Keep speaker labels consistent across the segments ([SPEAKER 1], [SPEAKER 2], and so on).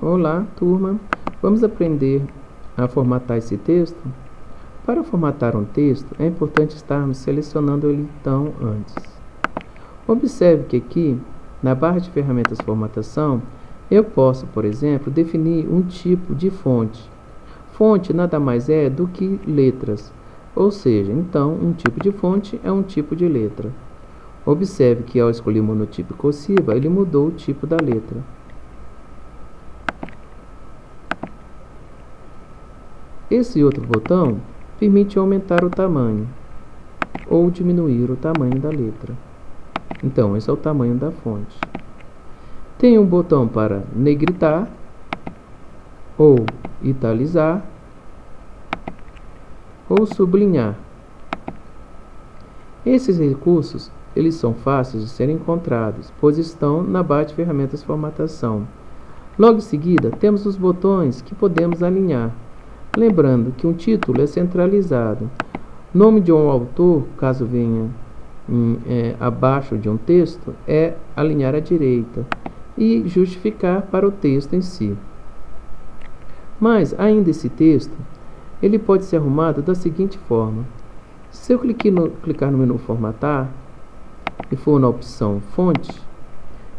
[SPEAKER 1] Olá, turma! Vamos aprender a formatar esse texto? Para formatar um texto, é importante estarmos selecionando ele então antes. Observe que aqui, na barra de ferramentas formatação, eu posso, por exemplo, definir um tipo de fonte. Fonte nada mais é do que letras, ou seja, então, um tipo de fonte é um tipo de letra. Observe que ao escolher monotipo e cursiva, ele mudou o tipo da letra. Esse outro botão permite aumentar o tamanho ou diminuir o tamanho da letra. Então, esse é o tamanho da fonte. Tem um botão para negritar ou itarizar ou sublinhar. Esses recursos, eles são fáceis de serem encontrados, pois estão na barra de ferramentas formatação. Logo em seguida, temos os botões que podemos alinhar. Lembrando que um título é centralizado. Nome de um autor, caso venha abaixo de um texto, é alinhar à direita e justificar para o texto em si. Mas, ainda esse texto, ele pode ser arrumado da seguinte forma. Se eu clicar no menu formatar e for na opção fonte,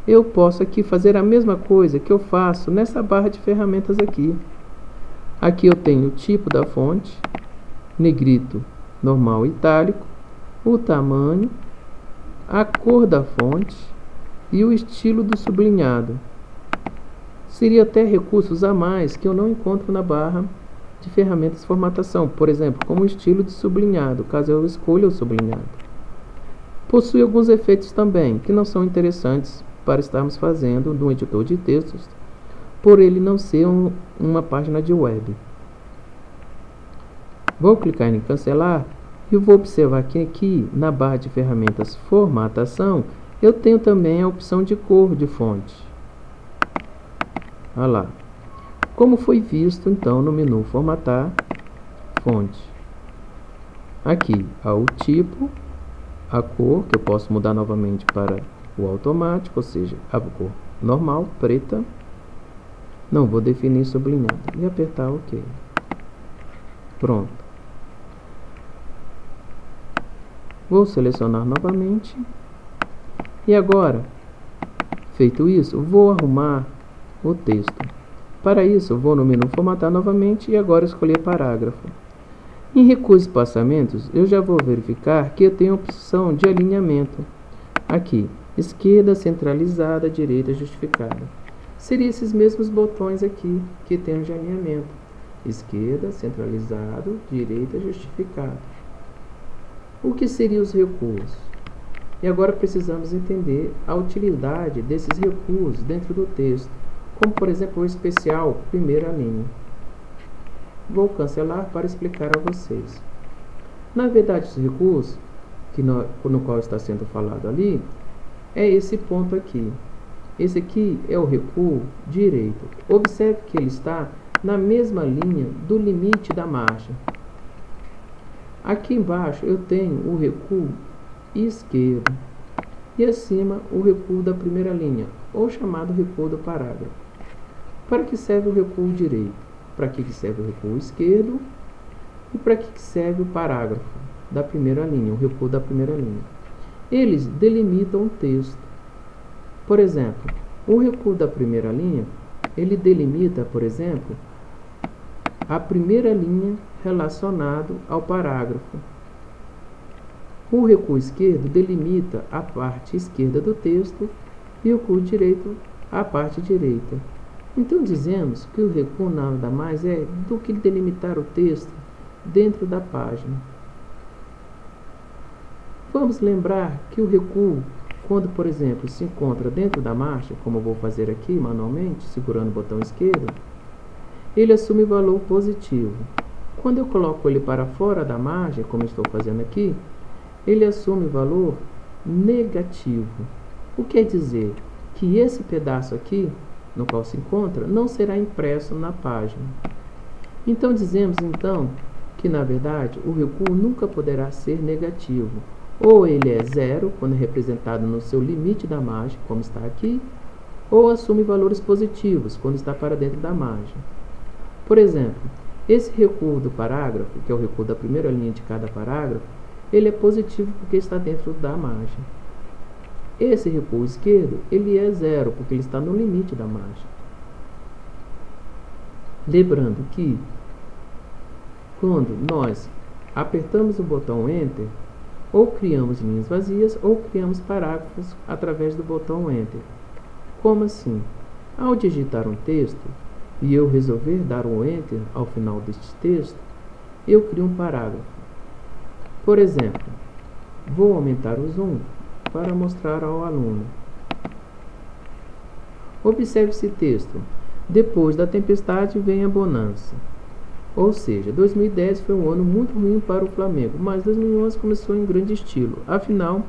[SPEAKER 1] eu posso aqui fazer a mesma coisa que eu faço nessa barra de ferramentas aqui. Aqui eu tenho o tipo da fonte, negrito, normal, itálico, o tamanho, a cor da fonte e o estilo do sublinhado. Seria até recursos a mais que eu não encontro na barra de ferramentas formatação, por exemplo, como o estilo de sublinhado, caso eu escolha o sublinhado. Possui alguns efeitos também, que não são interessantes para estarmos fazendo no editor de textos, por ele não ser uma página de web. Vou clicar em cancelar e vou observar que aqui na barra de ferramentas formatação eu tenho também a opção de cor de fonte. Olha lá. Como foi visto então no menu formatar fonte. Aqui há o tipo, a cor, que eu posso mudar novamente para o automático, ou seja, a cor normal, preta. Não vou definir sublinhado e apertar OK. Pronto. Vou selecionar novamente. E agora, feito isso, vou arrumar o texto. Para isso, vou no menu formatar novamente e agora escolher parágrafo. Em recursos e espaçamentos, eu já vou verificar que eu tenho a opção de alinhamento. Aqui, esquerda centralizada, direita justificada. Seriam esses mesmos botões aqui que tem de alinhamento. Esquerda, centralizado, direita, justificado. O que seriam os recursos? E agora precisamos entender a utilidade desses recursos dentro do texto, como por exemplo o especial primeira linha. Vou cancelar para explicar a vocês. Na verdade, os recursos, no qual está sendo falado ali, é esse ponto aqui. Esse aqui é o recuo direito. Observe que ele está na mesma linha do limite da margem. Aqui embaixo eu tenho o recuo esquerdo e acima o recuo da primeira linha, ou chamado recuo do parágrafo. Para que serve o recuo direito? Para que serve o recuo esquerdo? E para que serve o parágrafo da primeira linha, o recuo da primeira linha? Eles delimitam o texto. Por exemplo, o recuo da primeira linha, ele delimita, por exemplo, a primeira linha relacionado ao parágrafo. O recuo esquerdo delimita a parte esquerda do texto e o recuo direito a parte direita. Então dizemos que o recuo nada mais é do que delimitar o texto dentro da página. Vamos lembrar que o recuo, quando, por exemplo, se encontra dentro da margem, como eu vou fazer aqui manualmente, segurando o botão esquerdo, ele assume valor positivo. Quando eu coloco ele para fora da margem, como estou fazendo aqui, ele assume valor negativo. O que quer dizer? Que esse pedaço aqui, no qual se encontra, não será impresso na página. Então dizemos então que na verdade o recuo nunca poderá ser negativo. Ou ele é zero, quando é representado no seu limite da margem, como está aqui, ou assume valores positivos quando está para dentro da margem. Por exemplo, esse recuo do parágrafo, que é o recuo da primeira linha de cada parágrafo, ele é positivo porque está dentro da margem. Esse recuo esquerdo, ele é zero, porque ele está no limite da margem. Lembrando que, quando nós apertamos o botão Enter, ou criamos linhas vazias, ou criamos parágrafos através do botão Enter. Como assim? Ao digitar um texto, e eu resolver dar um Enter ao final deste texto, eu crio um parágrafo. Por exemplo, vou aumentar o zoom para mostrar ao aluno. Observe esse texto. Depois da tempestade vem a bonança. Ou seja, 2010 foi um ano muito ruim para o Flamengo, mas 2011 começou em grande estilo. Afinal,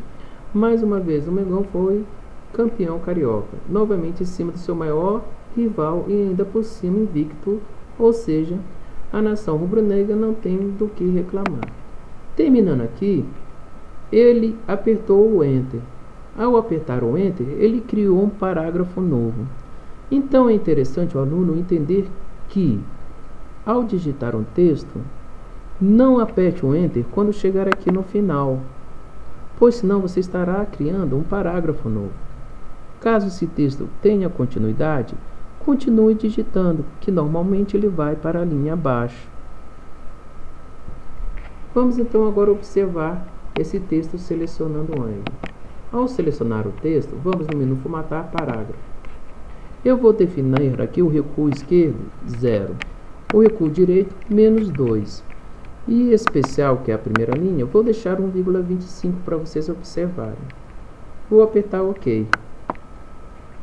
[SPEAKER 1] mais uma vez, o Mengão foi campeão carioca, novamente em cima do seu maior rival e ainda por cima invicto, ou seja, a nação rubro-negra não tem do que reclamar. Terminando aqui, ele apertou o Enter. Ao apertar o Enter, ele criou um parágrafo novo. Então é interessante o aluno entender que, ao digitar um texto, não aperte o Enter quando chegar aqui no final, pois senão você estará criando um parágrafo novo. Caso esse texto tenha continuidade, continue digitando, que normalmente ele vai para a linha abaixo. Vamos então agora observar esse texto selecionando ele. Ao selecionar o texto, vamos no menu Formatar Parágrafo. Eu vou definir aqui o recuo esquerdo, 0. O recuo direito, menos 2. E especial, que é a primeira linha, eu vou deixar 1,25 para vocês observarem. Vou apertar OK.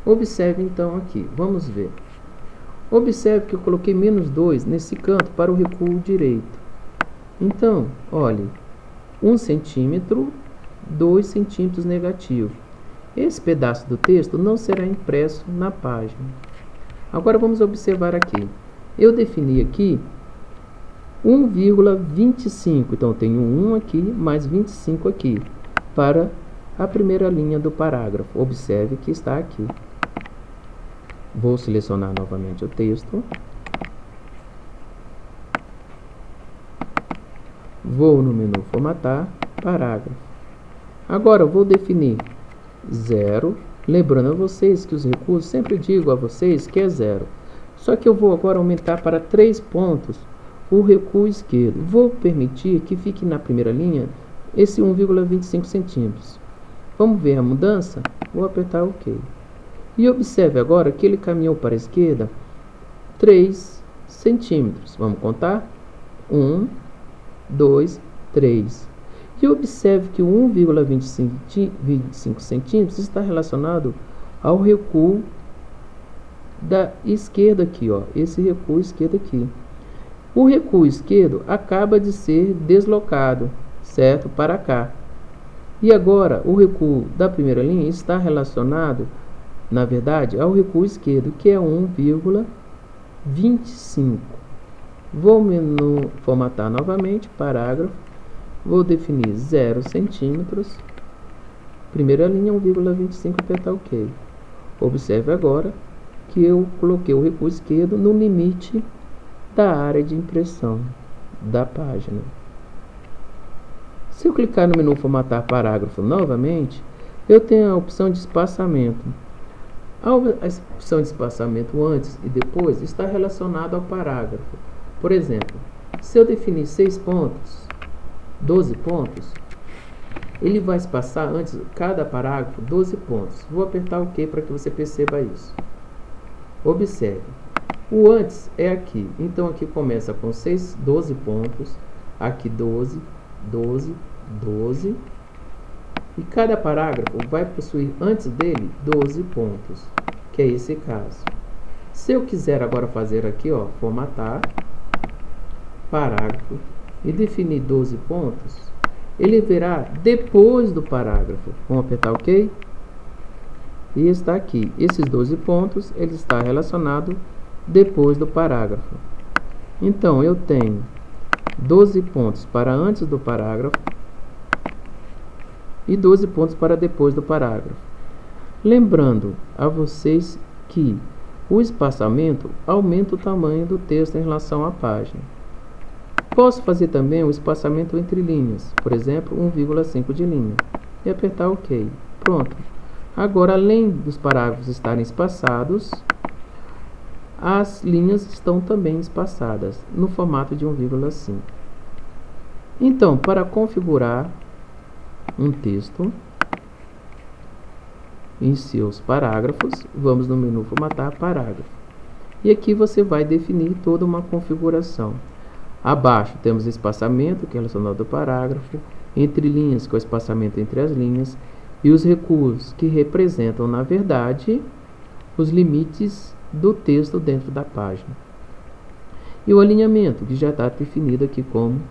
[SPEAKER 1] Observe então aqui, vamos ver. Observe que eu coloquei menos 2 nesse canto para o recuo direito. Então, olhe, 1 centímetro, 2 centímetros negativo. Esse pedaço do texto não será impresso na página. Agora vamos observar aqui. Eu defini aqui 1,25. Então, eu tenho 1 aqui, mais 25 aqui, para a primeira linha do parágrafo. Observe que está aqui. Vou selecionar novamente o texto. Vou no menu Formatar, Parágrafo. Agora eu vou definir 0. Lembrando a vocês que os recuos, sempre digo a vocês que é 0. Só que eu vou agora aumentar para 3 pontos o recuo esquerdo. Vou permitir que fique na primeira linha esse 1,25 centímetros. Vamos ver a mudança? Vou apertar OK. E observe agora que ele caminhou para a esquerda 3 centímetros. Vamos contar? 1, 2, 3. E observe que o 1,25 centímetros está relacionado ao recuo da esquerda aqui, ó, esse recuo esquerdo aqui. O recuo esquerdo acaba de ser deslocado, certo? Para cá. E agora, o recuo da primeira linha está relacionado, na verdade, ao recuo esquerdo, que é 1,25. Vou menu Formatar novamente, Parágrafo. Vou definir 0 centímetros. Primeira linha, 1,25, apertar OK. Observe agora que eu coloquei o recuo esquerdo no limite da área de impressão da página. Se eu clicar no menu Formatar Parágrafo novamente, eu tenho a opção de espaçamento. A opção de espaçamento antes e depois está relacionada ao parágrafo. Por exemplo, se eu definir 6 pontos, 12 pontos, ele vai espaçar antes cada parágrafo 12 pontos. Vou apertar OK para que você perceba isso. Observe, o antes é aqui, então aqui começa com 12 pontos, aqui 12, 12, 12, e cada parágrafo vai possuir antes dele 12 pontos, que é esse caso. Se eu quiser agora fazer aqui, ó, Formatar, Parágrafo, e definir 12 pontos, ele verá depois do parágrafo. Vamos apertar OK? E está aqui. Esses 12 pontos, ele está relacionado depois do parágrafo. Então, eu tenho 12 pontos para antes do parágrafo e 12 pontos para depois do parágrafo. Lembrando a vocês que o espaçamento aumenta o tamanho do texto em relação à página. Posso fazer também o espaçamento entre linhas, por exemplo, 1,5 de linha, e apertar OK. Pronto. Agora, além dos parágrafos estarem espaçados, as linhas estão também espaçadas, no formato de 1,5. Então, para configurar um texto em seus parágrafos, vamos no menu Formatar Parágrafo. E aqui você vai definir toda uma configuração. Abaixo temos espaçamento, que é relacionado ao parágrafo, entre linhas, que é o espaçamento entre as linhas, e os recursos, que representam, na verdade, os limites do texto dentro da página. E o alinhamento, que já está definido aqui como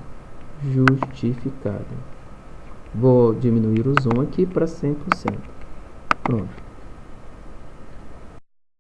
[SPEAKER 1] justificado. Vou diminuir o zoom aqui para 100%. Pronto.